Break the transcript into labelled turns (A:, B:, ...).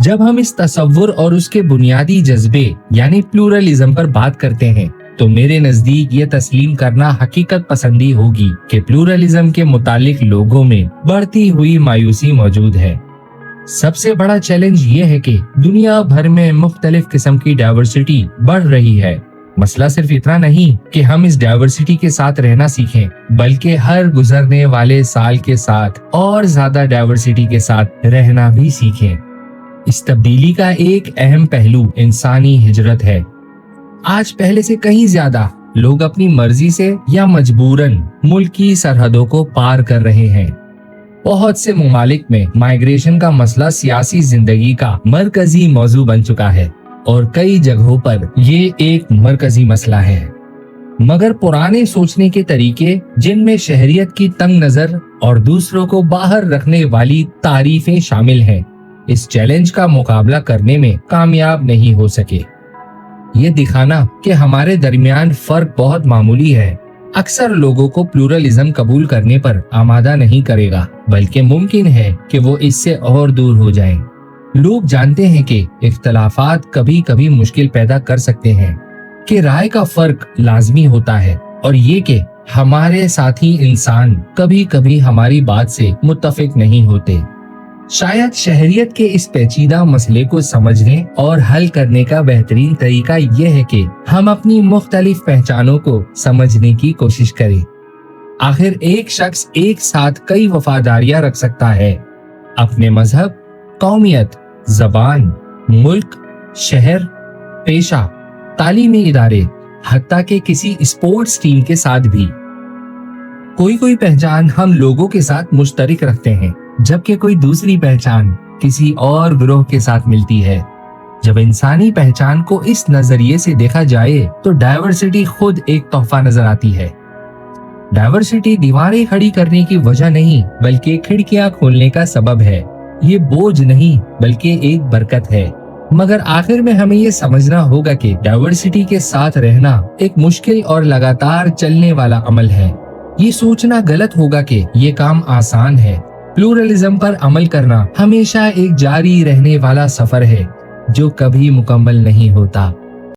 A: जब हम इस तसव्वुर और उसके बुनियादी जज्बे यानी प्लूरलिज्म पर बात करते हैं, तो मेरे नजदीक ये तस्लीम करना हकीकत पसंदी होगी कि प्लूरलिज्म के मुतालिक लोगों में बढ़ती हुई मायूसी मौजूद है। सबसे बड़ा चैलेंज ये है कि दुनिया भर में मुख्तलिफ किस्म की डाइवर्सिटी बढ़ रही है। मसला सिर्फ इतना नहीं कि हम इस डाइवर्सिटी के साथ रहना सीखें, बल्कि हर गुजरने वाले साल के साथ और ज्यादा डाइवर्सिटी के साथ रहना भी सीखें। इस तब्दीली का एक अहम पहलू इंसानी हिजरत है। आज पहले से कहीं ज्यादा लोग अपनी मर्जी से या मजबूरन मुल्क की सरहदों को पार कर रहे हैं। बहुत से ममालिक में माइग्रेशन का मसला सियासी जिंदगी का मरकजी मौजू बन चुका है और कई जगहों पर ये एक मरकजी मसला है। मगर पुराने सोचने के तरीके, जिनमें शहरियत की तंग नजर और दूसरों को बाहर रखने वाली तारीफें शामिल हैं, इस चैलेंज का मुकाबला करने में कामयाब नहीं हो सके। ये दिखाना कि हमारे दरमियान फर्क बहुत मामूली है, अक्सर लोगों को प्लूरलिज्म कबूल करने पर आमादा नहीं करेगा, बल्कि मुमकिन है कि वो इससे और दूर हो जाएं। लोग जानते हैं कि इख्तलाफात कभी कभी मुश्किल पैदा कर सकते हैं, कि राय का फर्क लाजमी होता है और ये कि हमारे साथी इंसान कभी कभी हमारी बात से मुत्तफिक नहीं होते। शायद शहरियत के इस पेचीदा मसले को समझने और हल करने का बेहतरीन तरीका यह है कि हम अपनी मुख्तलिफ पहचानों को समझने की कोशिश करें। आखिर एक शख्स एक साथ कई वफादारियां रख सकता है, अपने मजहब, कौमियत, जबान, मुल्क, शहर, पेशा, तालीमी इदारे, हत्ता के किसी स्पोर्ट्स टीम के साथ भी। कोई पहचान हम लोगों के साथ मुश्तरक रखते हैं, जबकि कोई दूसरी पहचान किसी और ग्रोह के साथ मिलती है। जब इंसानी पहचान को इस नजरिए से देखा जाए तो डाइवर्सिटी खुद एक तोहफा नजर आती है। डाइवर्सिटी दीवारें खड़ी करने की वजह नहीं, बल्कि खिड़कियां खोलने का सबब है। ये बोझ नहीं, बल्कि एक बरकत है। मगर आखिर में हमें ये समझना होगा कि डाइवर्सिटी के साथ रहना एक मुश्किल और लगातार चलने वाला अमल है। ये सोचना गलत होगा कि ये काम आसान है। प्लूरलिज्म पर अमल करना हमेशा एक जारी रहने वाला सफर है, जो कभी मुकम्मल नहीं होता।